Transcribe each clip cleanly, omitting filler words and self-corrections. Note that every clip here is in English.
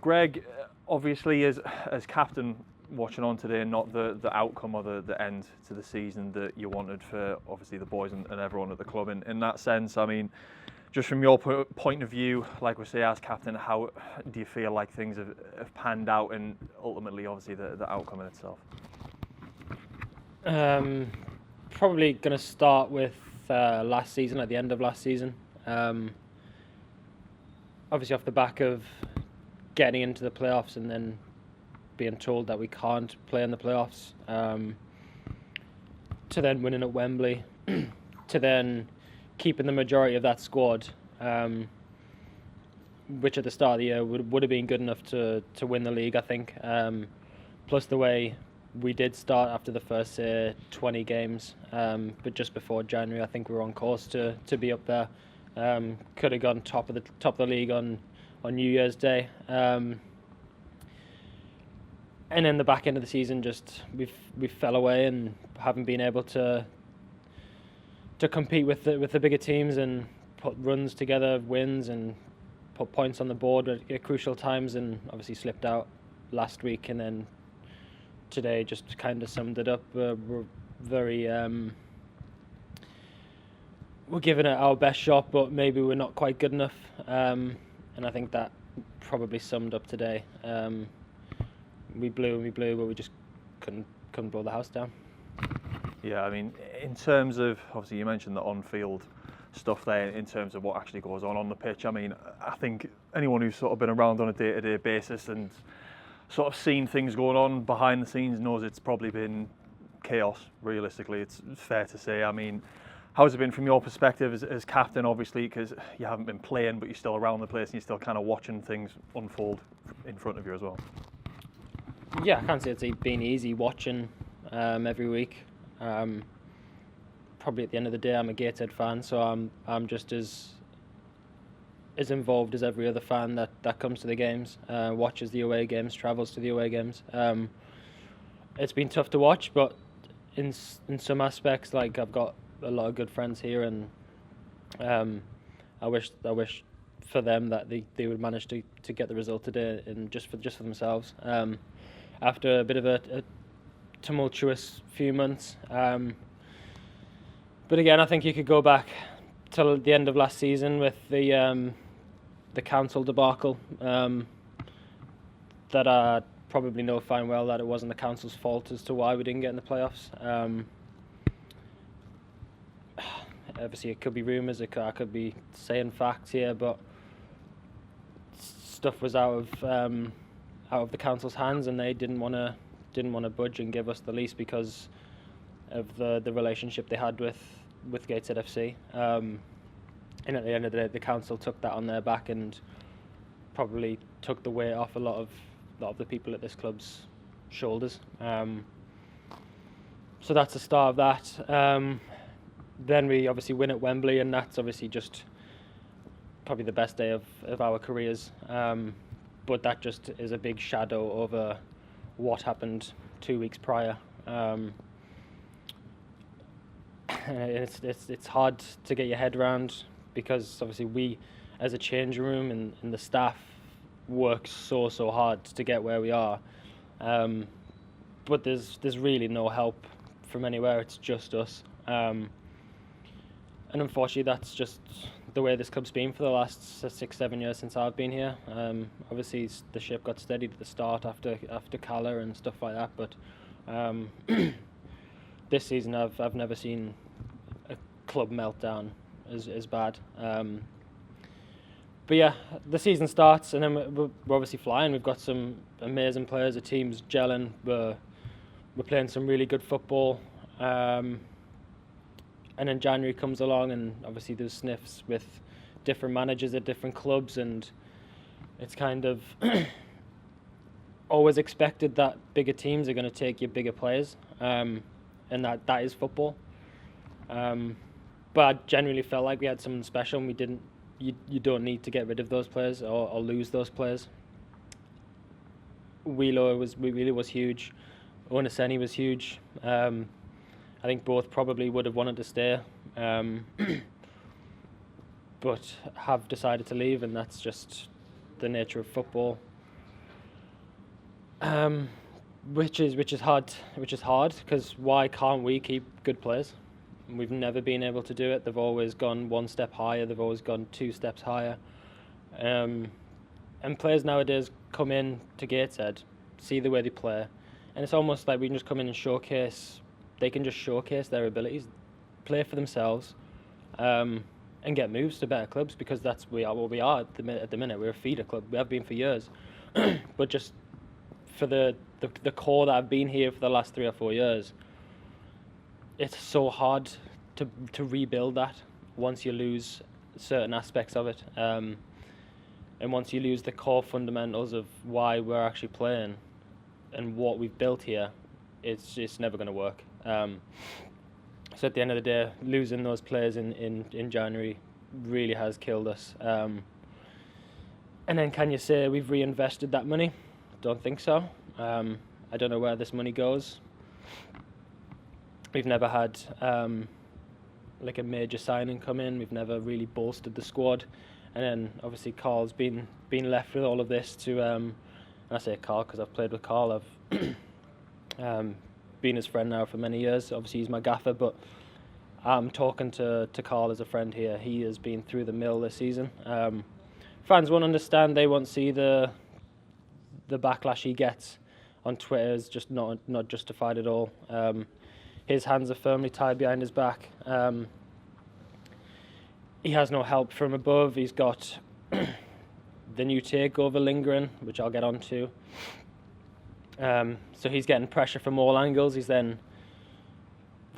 Greg, obviously as captain, watching on today, not the outcome or the end to the season that you wanted for obviously the boys and everyone at the club. In that sense, I mean, just from your point of view, like we say as captain, how do you feel like things have panned out, and ultimately obviously the outcome in itself? Probably going to start with last season, at the end of last season. Obviously off the back of getting into the playoffs and then being told that we can't play in the playoffs, to then winning at Wembley, to then keeping the majority of that squad, which at the start of the year would have been good enough to win the league, I think. Plus the way we did start after the first 20 games, but just before January, I think we were on course to be up there. Could have gone top of the league on New Year's Day. And then the back end of the season, just we fell away and haven't been able to compete with the bigger teams and put runs together, wins, and put points on the board at crucial times, and obviously slipped out last week, and then today just kind of summed it up. We're very we're giving it our best shot, but maybe we're not quite good enough, and I think that probably summed up today. We blew, but we just couldn't blow the house down. Yeah, I mean, in terms of, obviously you mentioned the on-field stuff there, in terms of what actually goes on the pitch. I mean, I think anyone who's sort of been around on a day-to-day basis and sort of seen things going on behind the scenes knows it's probably been chaos, realistically, it's fair to say. I mean, how's it been from your perspective as captain, obviously, because you haven't been playing, but you're still around the place and you're still kind of watching things unfold in front of you as well? Yeah, I can't say it's been easy watching every week. Probably at the end of the day, I'm a Gateshead fan, so I'm just as involved as every other fan that comes to the games, watches the away games, travels to the away games. It's been tough to watch, but in some aspects, like, I've got a lot of good friends here, and I wish for them that they would manage to get the result today, and just for themselves. After a bit of a tumultuous few months, but again, I think you could go back till the end of last season with the council debacle. That I probably know fine well that it wasn't the council's fault as to why we didn't get in the playoffs. Obviously, it could be rumours. I could be saying facts here, but stuff was out of the council's hands, and they didn't want to budge and give us the lease because of the relationship they had with Gateshead FC. And at the end of the day, the council took that on their back and probably took the weight off a lot of the people at this club's shoulders. So that's the start of that. Then we obviously win at Wembley, and that's obviously just probably the best day of our careers. But that just is a big shadow over what happened 2 weeks prior. It's hard to get your head around, because obviously we, as a change room and the staff, work so hard to get where we are. But there's really no help from anywhere. It's just us. And unfortunately, that's just the way this club's been for the last 6-7 years since I've been here. Obviously, the ship got steadied at the start after Cala and stuff like that. But this season, I've never seen a club meltdown as bad. But yeah, the season starts, and then we're obviously flying. We've got some amazing players. The team's gelling. We're playing some really good football. And then January comes along, and obviously there's sniffs with different managers at different clubs, and it's kind of always expected that bigger teams are going to take your bigger players, and that is football. But I genuinely felt like we had something special, and we didn't. You don't need to get rid of those players or lose those players. Wheeler was huge. Oniseni was huge. I think both probably would have wanted to stay, but have decided to leave, and that's just the nature of football. Which is hard because why can't we keep good players? We've never been able to do it. They've always gone one step higher. They've always gone two steps higher. And players nowadays come in to Gateshead, see the way they play, and it's almost like we can just come in and showcase. They can just showcase their abilities, play for themselves, and get moves to better clubs because that's what we are at the minute. We're a feeder club. We have been for years, but just for the core that have been here for the last 3 or 4 years, it's so hard to rebuild that once you lose certain aspects of it, and once you lose the core fundamentals of why we're actually playing and what we've built here, it's never going to work. So at the end of the day, losing those players in January really has killed us. And then can you say we've reinvested that money? Don't think so. I don't know where this money goes. We've never had like a major signing come in. We've never really bolstered the squad. And then obviously Carl's been left with all of this to, and I say Carl because I've played with Carl. I've been his friend now for many years. Obviously he's my gaffer, but I'm talking to Carl as a friend here. He has been through the mill this season. Fans won't understand. They won't see the backlash he gets on Twitter is just not justified at all. His hands are firmly tied behind his back. He has no help from above. He's got the new takeover lingering, which I'll get onto. So he's getting pressure from all angles. The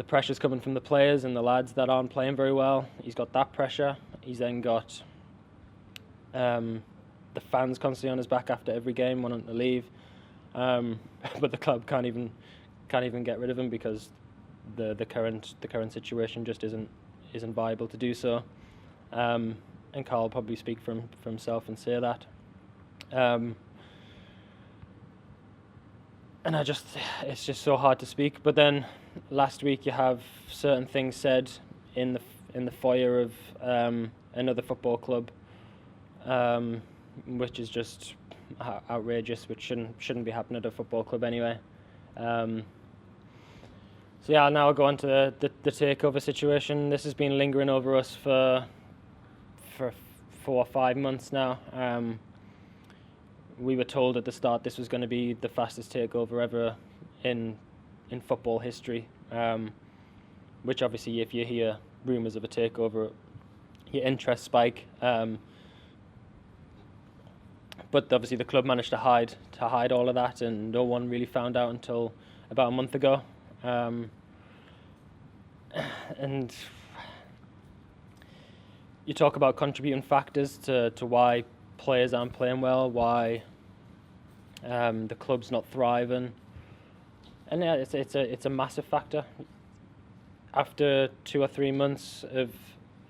pressure's coming from the players and the lads that aren't playing very well. He's got that pressure. He's then got the fans constantly on his back after every game, wanting to leave. But the club can't even get rid of him because the current situation just isn't viable to do so. And Carl will probably speak for himself and say that. And it's just so hard to speak. But then last week you have certain things said in the foyer of another football club, which is just outrageous, which shouldn't be happening at a football club anyway. So yeah, now I'll go on to the takeover situation. This has been lingering over us for 4 or 5 months now. We were told at the start this was going to be the fastest takeover ever in football history, which obviously if you hear rumours of a takeover, your interest spike. But obviously the club managed to hide all of that, and no one really found out until about a month ago. And you talk about contributing factors to why players aren't playing well, why the club's not thriving, and yeah, it's a massive factor. After 2 or 3 months of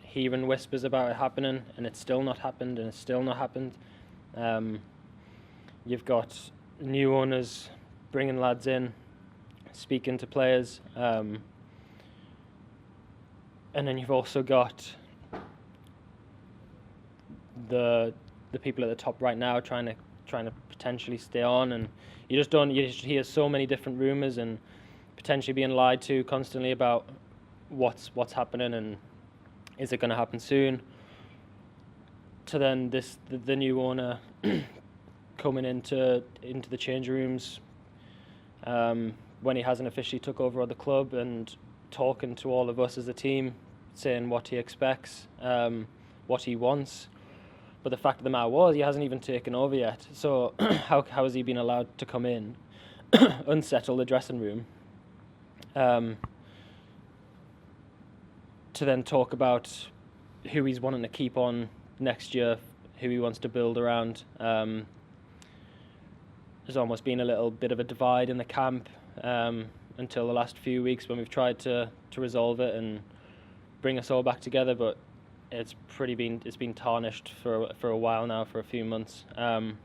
hearing whispers about it happening, and it's still not happened, and it's still not happened. You've got new owners bringing lads in, speaking to players, and then you've also got the people at the top right now trying to potentially stay on, and you just hear so many different rumours and potentially being lied to constantly about what's happening and is it going to happen soon. To then the new owner coming into the change rooms when he hasn't officially took over the club and talking to all of us as a team, saying what he expects, what he wants. But the fact of the matter was, he hasn't even taken over yet. So how has he been allowed to come in, unsettle the dressing room, to then talk about who he's wanting to keep on next year, who he wants to build around? There's almost been a little bit of a divide in the camp until the last few weeks when we've tried to resolve it and bring us all back together, but it's been tarnished for a while now, for a few months. And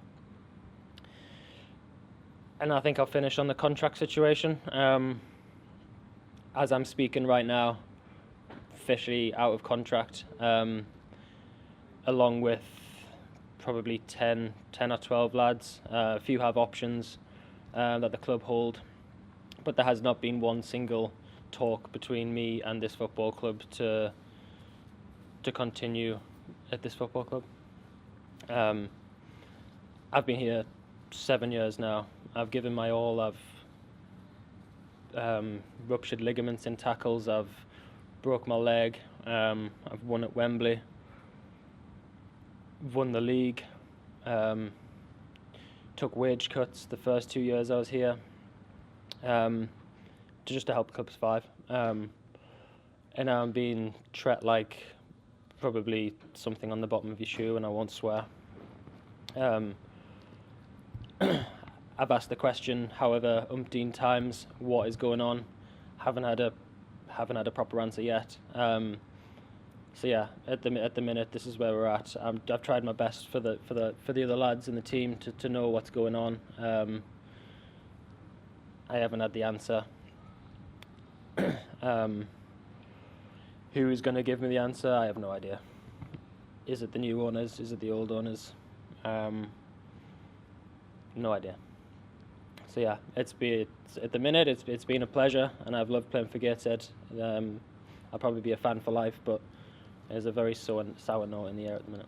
I think I'll finish on the contract situation. As I'm speaking right now, officially out of contract, along with probably 10 or 12 lads. A few have options, that the club hold, but there has not been one single talk between me and this football club to continue at this football club. I've been here 7 years now. I've given my all. I've ruptured ligaments in tackles. I've broke my leg. I've won at Wembley. Won the league. Took wage cuts the first 2 years I was here. Just to help the club survive. And now I'm being treated like probably something on the bottom of your shoe, and I won't swear. I've asked the question, however, umpteen times, what is going on? Haven't had a proper answer yet. So yeah, at the minute, this is where we're at. I've tried my best for the other lads in the team to know what's going on. I haven't had the answer. Who is going to give me the answer? I have no idea. Is it the new owners? Is it the old owners? No idea. So yeah, at the minute it's been a pleasure, and I've loved playing for Gateshead. I'll probably be a fan for life, but there's a very sour note in the air at the minute.